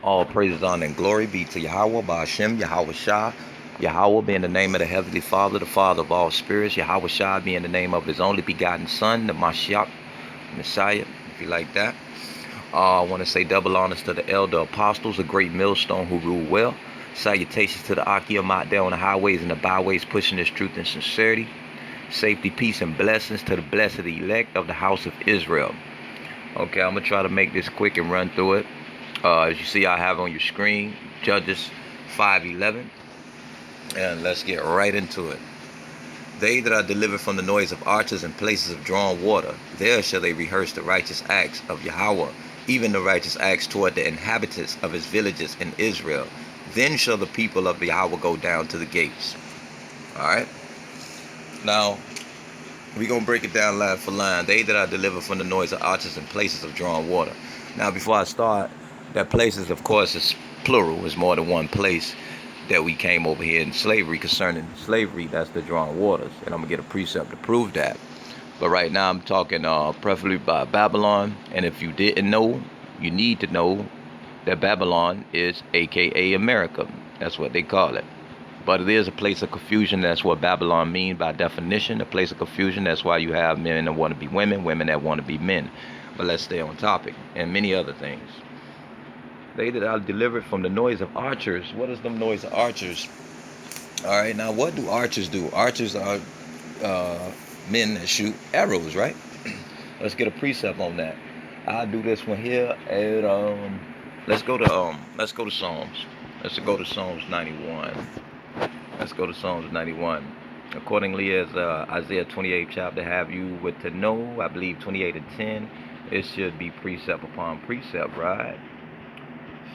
All praises, honor, and glory be to Yahweh, Ba'ashem, Yahweh Shah. Yahweh being the name of the Heavenly Father, the Father of all spirits. Yahweh Shah being the name of His only begotten Son, the Mashiach, Messiah, if you like that. I want to say double honors to the elder apostles, a great millstone who rule well. Salutations to the Akiyamat there on the highways and the byways, pushing this truth and sincerity. Safety, peace, and blessings to the blessed elect of the house of Israel. Okay, I'm going to try to make this quick and run through it. As you see, I have on your screen Judges 5:11, and let's get right into it. They that are delivered from the noise of archers and places of drawn water, there shall they rehearse the righteous acts of Yahweh, even the righteous acts toward the inhabitants of his villages in Israel. Then shall the people of Yahweh go down to the gates. All right. Now, we're going to break it down line for line. They that are delivered from the noise of archers and places of drawn water. Now, before I start, that places, of course, is plural. It's more than one place that we came over here in slavery. Concerning slavery, that's the drawn waters. And I'm going to get a precept to prove that. But right now, I'm talking preferably by Babylon. And if you didn't know, you need to know that Babylon is a.k.a. America. That's what they call it. But it is a place of confusion. That's what Babylon means by definition. A place of confusion. That's why you have men that want to be women, women that want to be men. But let's stay on topic. And many other things. They that are delivered from the noise of archers. What is the noise of archers? All right, now what do archers do? Archers are men that shoot arrows, right? Let's get a precept on that. I'll do this one here, and let's go to Psalms. Let's go to Psalms 91. Let's go to Psalms 91. Accordingly, as Isaiah 28 chapter have you with to know, I believe 28 and 10, it should be precept upon precept, right?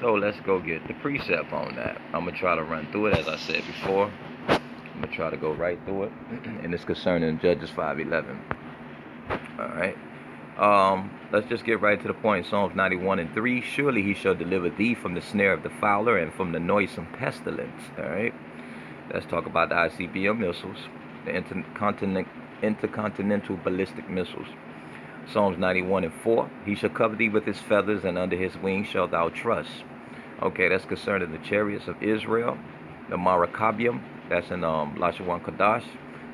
So let's go get the precept on that. I'm going to try to run through it as I said before. I'm going to try to go right through it. And it's concerning Judges 5:11. All right. Let's just get right to the point. Psalms 91 and 3. Surely he shall deliver thee from the snare of the fowler and from the noisome pestilence. All right. Let's talk about the ICBM missiles, the intercontinental ballistic missiles. Psalms 91 and 4. He shall cover thee with his feathers, and under his wings shalt thou trust. Okay, that's concerning the chariots of Israel. The Marakabium, that's in Lashawan Kadash.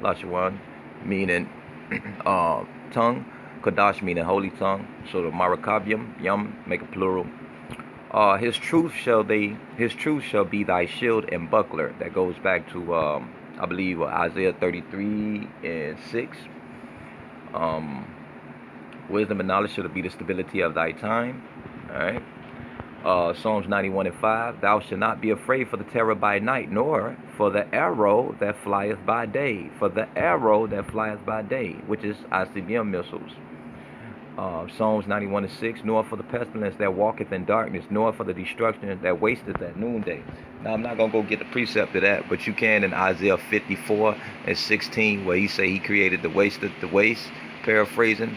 Lashawan meaning tongue. Kadash meaning holy tongue. So the Marakabium, Yum, make a plural. His truth shall be thy shield and buckler. That goes back to I believe Isaiah 33 and 6. Wisdom and knowledge shall be the stability of thy time. All right. Psalms 91 and 5. Thou shalt not be afraid for the terror by night, nor for the arrow that flieth by day. For the arrow that flieth by day, which is ICBM missiles. Psalms 91 and 6. Nor for the pestilence that walketh in darkness, nor for the destruction that wasteth at noonday. Now, I'm not going to go get the precept of that, but you can in Isaiah 54 and 16, where he say he created the waste, paraphrasing.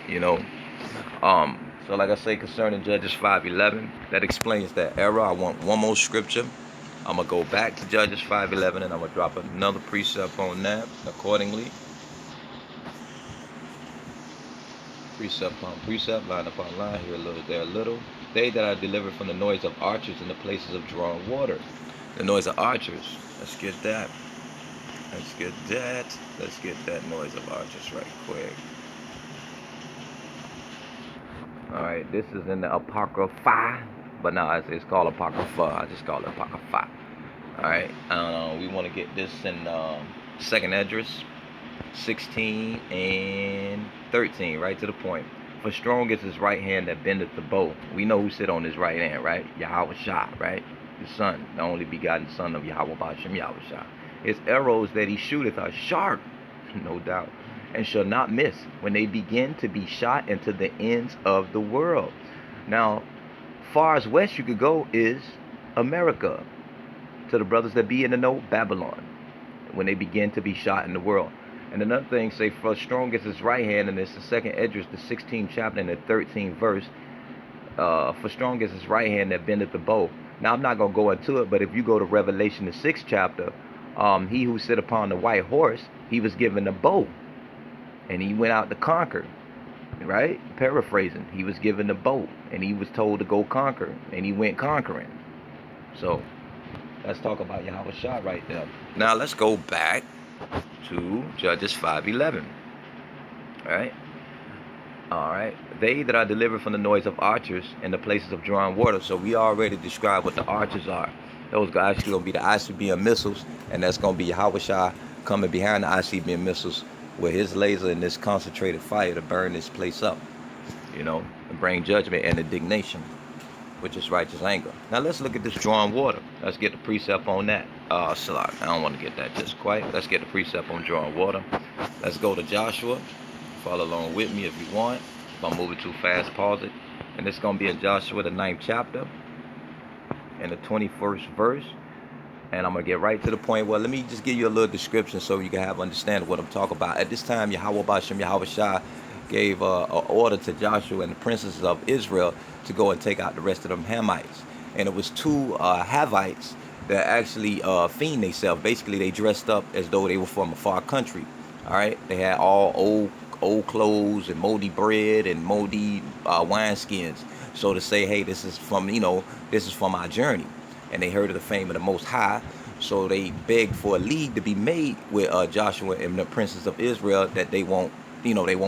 You know, so like I say concerning Judges 5:11, that explains that error. I want one more scripture. I'm gonna go back to Judges 5:11, and I'm gonna drop another precept on that accordingly. Precept upon precept, line upon line, here a little, there a little. They that are delivered from the noise of archers in the places of drawn water. The noise of archers. Let's get that. Let's get that noise of archers right quick. Alright, this is in the Apocrypha, but now it's called Apocrypha. I just call it Apocrypha. Alright, we want to get this in Second Esdras 16 and 13, right to the point. For strong is his right hand that bendeth the bow. We know who sit on his right hand, right? Yahweh Shah, right? The Son, the only begotten Son of Yahweh Ba'ashem Yahweh Shah. His arrows that he shooteth are sharp, no doubt, and shall not miss when they begin to be shot into the ends of the world. Now, far as west you could go is America. To the brothers that be in the know, Babylon, when they begin to be shot in the world. And another thing, say, for strong is his right hand, and it's the second Esdras, the 16th chapter and the 13th verse. For strong is his right hand that bendeth the bow. Now, I'm not going to go into it, but if you go to Revelation, the 6th chapter, he who sit upon the white horse, he was given a bow, and he went out to conquer. right? Paraphrasing. He was given the boat and he was told to go conquer, and he went conquering. So let's talk about Yahweh Shah right there. Now let's go back to Judges 5:11. Right? All right. They that are delivered from the noise of archers and the places of drawing water. So we already described what the archers are. Those guys actually gonna be the ICBM missiles, and that's gonna be Yahweh Shah coming behind the ICBM missiles with his laser and this concentrated fire to burn this place up, and bring judgment and indignation, which is righteous anger. Now let's look at this drawing water. Let's get the precept on that. Salak, I don't want to get that just quite. Let's get the precept on drawing water. Let's go to Joshua. Follow along with me if you want. If I'm moving too fast, pause it. And it's going to be in Joshua, the 9th chapter, and the 21st verse. And I'm going to get right to the point. Well, let me just give you a little description so you can have understanding what I'm talking about. At this time, Yahweh Bashem, Yahweh Shah gave an order to Joshua and the princes of Israel to go and take out the rest of them Hamites. And it was two Havites that actually feigned themselves. Basically, they dressed up as though they were from a far country. All right, they had all old clothes and moldy bread and moldy wineskins. So to say, hey, this is from our journey. And they heard of the fame of the Most High. So they begged for a league to be made with Joshua and the princes of Israel that they won't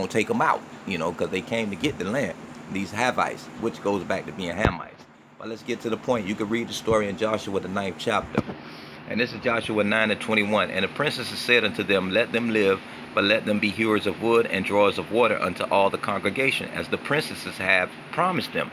take them out, because they came to get the land. These Havites, which goes back to being Hamites. But let's get to the point. You can read the story in Joshua, the 9th chapter. And this is Joshua 9:21. And the princesses said unto them, let them live, but let them be hewers of wood and drawers of water unto all the congregation, as the princesses have promised them.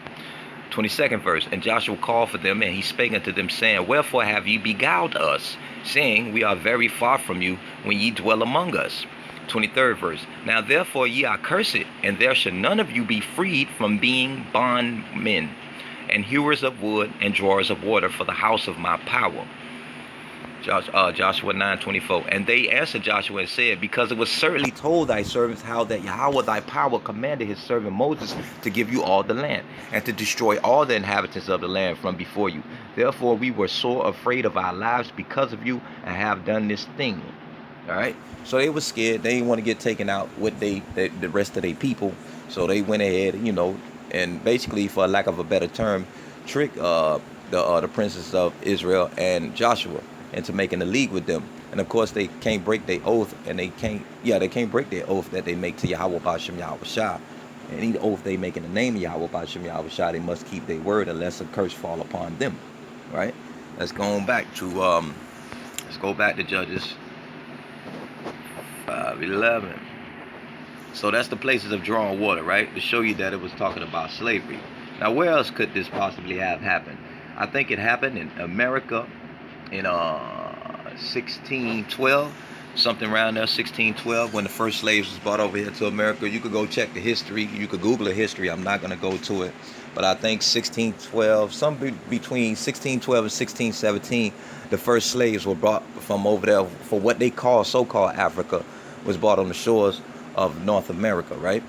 22nd verse. And Joshua called for them, and he spake unto them, saying, wherefore have ye beguiled us, saying, we are very far from you, when ye dwell among us? 23rd verse. Now therefore ye are cursed, and there shall none of you be freed from being bondmen, and hewers of wood and drawers of water for the house of my power. Joshua 9:24. And they answered Joshua and said, because it was certainly told thy servants how that Yahweh thy power commanded his servant Moses to give you all the land, and to destroy all the inhabitants of the land from before you. Therefore we were sore afraid of our lives because of you, and have done this thing. All right. So they were scared. They didn't want to get taken out with the rest of their people. So they went ahead, and basically, for lack of a better term, tricked the princes of Israel and Joshua into making a league with them. And of course, they can't break their oath, and they can't break their oath that they make to Yahweh Bashem Yahweh Shah. And any oath they make in the name of Yahweh Bashem Yahweh Shah, they must keep their word unless a curse fall upon them. Right? Let's go back to Judges 5:11. So that's the places of drawing water, right? To show you that it was talking about slavery. Now, where else could this possibly have happened? I think it happened in America in 1612, something around there, 1612, when the first slaves was brought over here to America. You could go check the history. You could Google the history. I'm not going to go to it. But I think 1612, between 1612 and 1617, the first slaves were brought from over there for what they call so-called Africa, was brought on the shores of North America, right?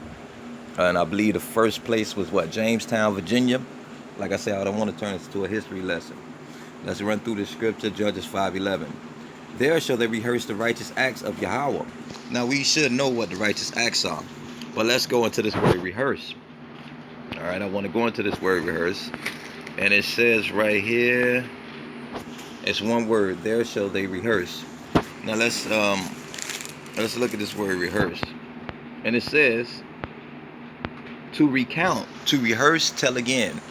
And I believe the first place was Jamestown, Virginia. Like I said, I don't want to turn this to a history lesson. Let's run through the scripture, Judges 5:11. There shall they rehearse the righteous acts of Yahweh. Now we should know what the righteous acts are, but let's go into this word rehearse. All right, I want to go into this word rehearse, and it says right here, it's one word. There shall they rehearse. Now let's look at this word rehearse, and it says to recount, to rehearse, tell again.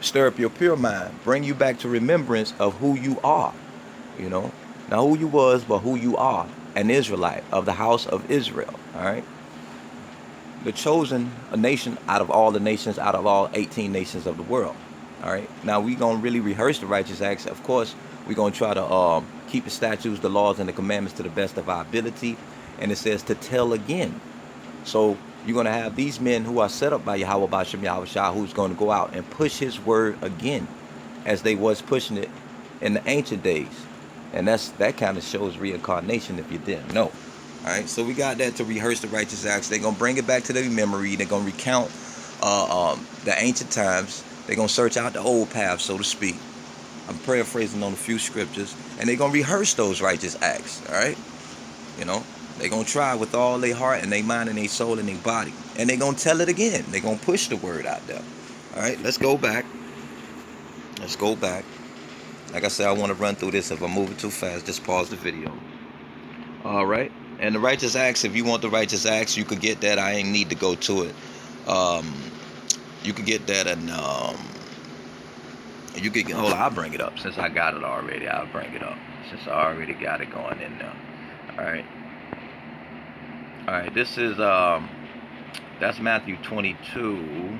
Stir up your pure mind, bring you back to remembrance of who you are. Not who you was, but who you are, an Israelite of the house of Israel. All right. The chosen a nation out of all the nations, out of all 18 nations of the world. All right. Now we're going to really rehearse the righteous acts. Of course, we're going to try to keep the statutes, the laws, and the commandments to the best of our ability. And it says to tell again. So you're going to have these men who are set up by Yahweh Bashem Yahweh Shah, who's going to go out and push his word again, as they was pushing it in the ancient days. And that kind of shows reincarnation, if you didn't know. All right, so we got that, to rehearse the righteous acts. They're going to bring it back to their memory. They're going to recount the ancient times. They're going to search out the old path, so to speak. I'm paraphrasing on a few scriptures. And they're going to rehearse those righteous acts, all right? They're going to try with all their heart and their mind and their soul and their body. And they're going to tell it again. They're going to push the word out there. All right, let's go back. Let's go back. Like I said, I want to run through this. If I'm moving too fast, just pause the video. All right. And the righteous acts, if you want the righteous acts, you could get that. I ain't need to go to it. You could get that, and you could, hold on, I'll bring it up. Since I got it already, I'll bring it up. Since I already got it going in there. All right. All right, this is, that's Matthew 22.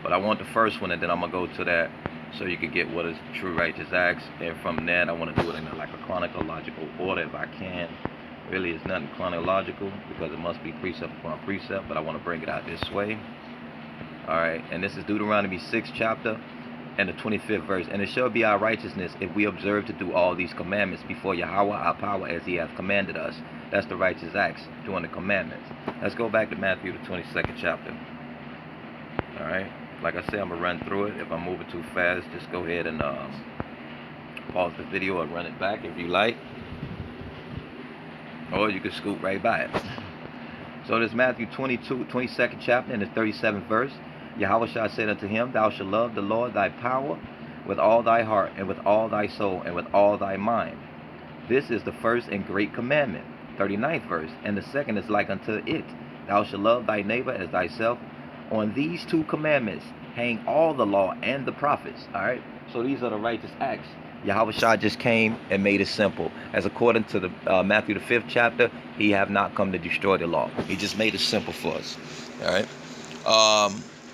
But I want the first one, and then I'm going to go to that so you can get what is true righteous acts. And from that, I want to do it in like a chronological order if I can. Really, it's nothing chronological because it must be precept upon precept, but I want to bring it out this way. All right, and this is Deuteronomy 6th chapter and the 25th verse. And it shall be our righteousness if we observe to do all these commandments before Yahweh our power as he hath commanded us. That's the righteous acts, doing the commandments. Let's go back to Matthew the 22nd chapter. All right, like I said, I'm going to run through it. If I'm moving too fast, just go ahead and pause the video or run it back if you like. Or you can scoot right by it. So this Matthew 22nd chapter and the 37th verse. Yahweh shall said unto him, Thou shalt love the Lord thy power with all thy heart, and with all thy soul, and with all thy mind. This is the first and great commandment. 39th verse. And the second is like unto it. Thou shalt love thy neighbor as thyself. On these two commandments hang all the law and the prophets. Alright? So these are the righteous acts. Yahweh Shah just came and made it simple. As according to the Matthew the 5th chapter, he have not come to destroy the law. He just made it simple for us. Alright?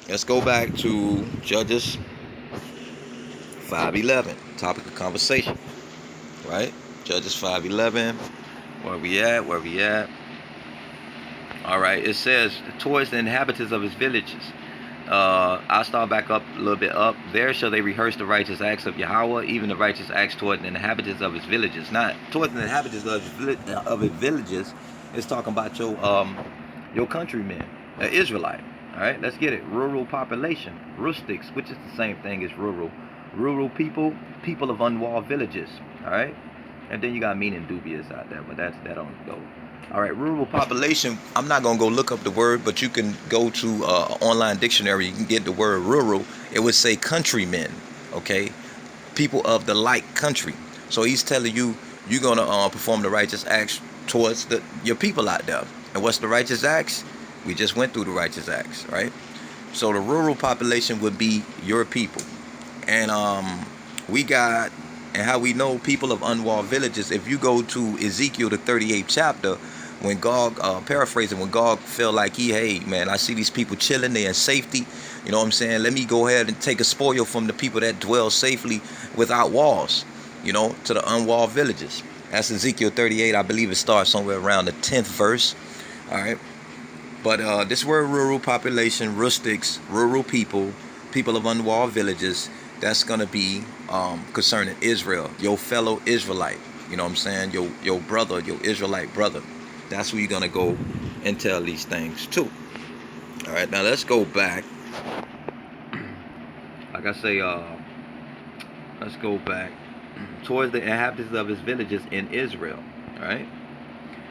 Let's go back to Judges 5:11. Topic of conversation. Right? Judges 5:11. Where we at? Where we at? Alright, it says, towards the inhabitants of his villages. I'll start back up a little bit up. There shall they rehearse the righteous acts of Yahweh, even the righteous acts toward the inhabitants of his villages. Not towards the inhabitants of his villages. It's talking about your countrymen, the Israelite. All right, let's get it. Rural population, rustics, which is the same thing as rural. Rural people, people of unwalled villages. All right, and then you got meaning dubious out there, but that don't go. All right, rural population. I'm not gonna go look up the word, but you can go to online dictionary. You can get the word rural. It would say countrymen. Okay, people of the like country. So he's telling you you're gonna perform the righteous acts towards your people out there. And what's the righteous acts? We just went through the righteous acts, right? So the rural population would be your people, and we got. And how we know people of unwalled villages, if you go to Ezekiel the 38th chapter, when Gog, paraphrasing, when Gog felt like hey man, I see these people chilling, they're in safety, you know what I'm saying, let me go ahead and take a spoil from the people that dwell safely without walls, you know, to the unwalled villages. That's Ezekiel 38, I believe it starts somewhere around the 10th verse, all right? But this word rural population, rustics, rural people, people of unwalled villages, that's going to be concerning Israel, your fellow Israelite. You know what I'm saying? Your brother, your Israelite brother. That's who you're going to go and tell these things to. All right, now let's go back. Like I say, let's go back towards the inhabitants of his villages in Israel. All right.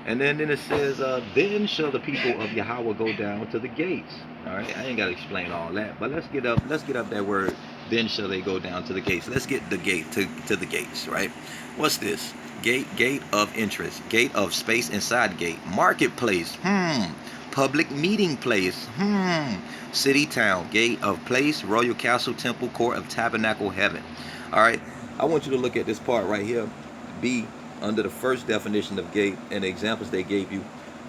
And then it says, then shall the people of Yahweh go down to the gates. All right, I ain't got to explain all that, but let's get up that word. Then shall they go down to the gates. Let's get the gate to the gates, right? What's this? Gate of interest, gate of space inside gate, marketplace, public meeting place, city, town, gate of place, royal castle, temple, court of tabernacle, heaven. All right, I want you to look at this part right here. B, under the first definition of gate and the examples they gave you,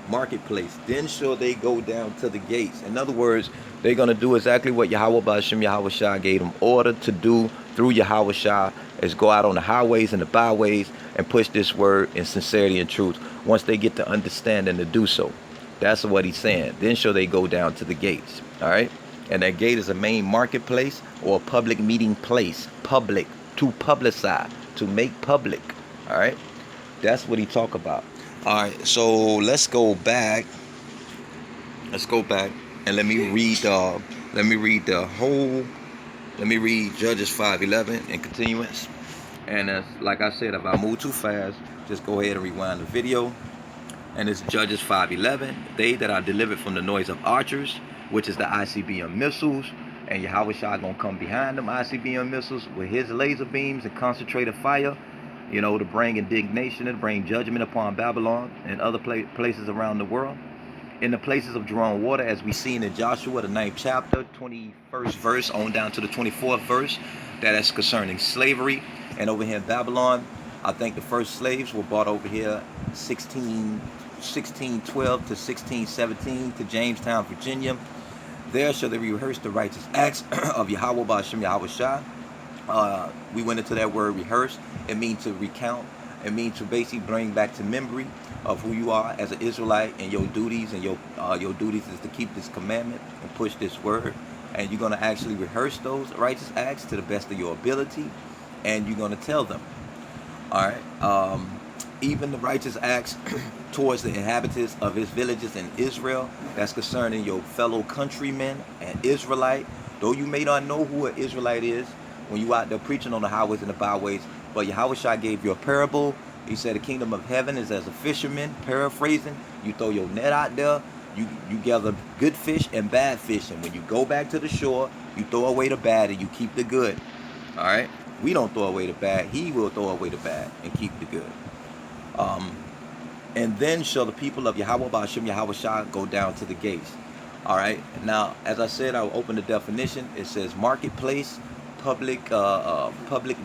marketplace. Then shall they go down to the gates. In other words, they're going to do exactly what Yahweh Ba'ashem Yahweh Shah gave them order to do through Yahweh Shah, is go out on the highways and the byways and push this word in sincerity and truth once they get to understand and to do so. That's what he's saying. Then shall they go down to the gates. All right. And that gate is a main marketplace or a public meeting place. Public, to publicize, to make public. All right. That's what he talk about. All right, so let's go back. Let's go back and let me read the whole. Let me read Judges 5:11 in continuance. And like I said, if I move too fast, just go ahead and rewind the video. And it's Judges 5:11. They that are delivered from the noise of archers, which is the ICBM missiles, and Yahweh Shah gonna come behind them ICBM missiles with his laser beams and concentrated fire, to bring indignation and bring judgment upon Babylon and other places around the world. In the places of drawn water, as we seen in Joshua, the 9th chapter, 21st verse, on down to the 24th verse, that is concerning slavery. And over here in Babylon, I think the first slaves were brought over here 1612 to 1617 to Jamestown, Virginia. There shall they rehearse the righteous acts of Yahweh Ba'ashem Yahweh Shah. We went into that word rehearse. It means to recount. It means to basically bring back to memory of who you are as an Israelite and your duties. And your duties is to keep this commandment and push this word. And you're going to actually rehearse those righteous acts to the best of your ability. And you're going to tell them. All right. Even the righteous acts towards the inhabitants of his villages in Israel, that's concerning your fellow countrymen and Israelite. Though you may not know who an Israelite is when you out there preaching on the highways and the byways, but Yahweh Shah gave you a parable. He said the kingdom of heaven is as a fisherman, paraphrasing. You throw your net out there, you gather good fish and bad fish, and when you go back to the shore, you throw away the bad and you keep the good. All right? We don't throw away the bad. He will throw away the bad and keep the good. And then shall the people of Yahweh Ba'ashem Yahweh Shah go down to the gates. All right. Now, as I said, I'll open the definition. It says marketplace, public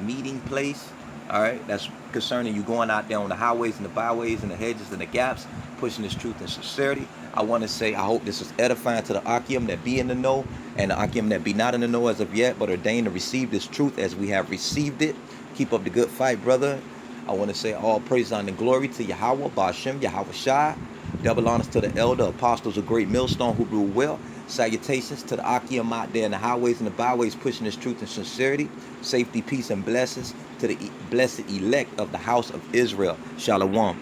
meeting place. All right. That's concerning you going out there on the highways and the byways and the hedges and the gaps, pushing this truth and sincerity. I want to say I hope this is edifying to the Akim that be in the know and the Akim that be not in the know as of yet, but ordained to receive this truth as we have received it. Keep up the good fight, brother. I want to say all praise and glory to Yahweh, Ba'ashem, Yahweh Shai. Double honors to the elder apostles of Great Millstone who rule well. Salutations to the Akim out there in the highways and the byways pushing this truth and sincerity. Safety, peace, and blessings to the blessed elect of the house of Israel. Shalom.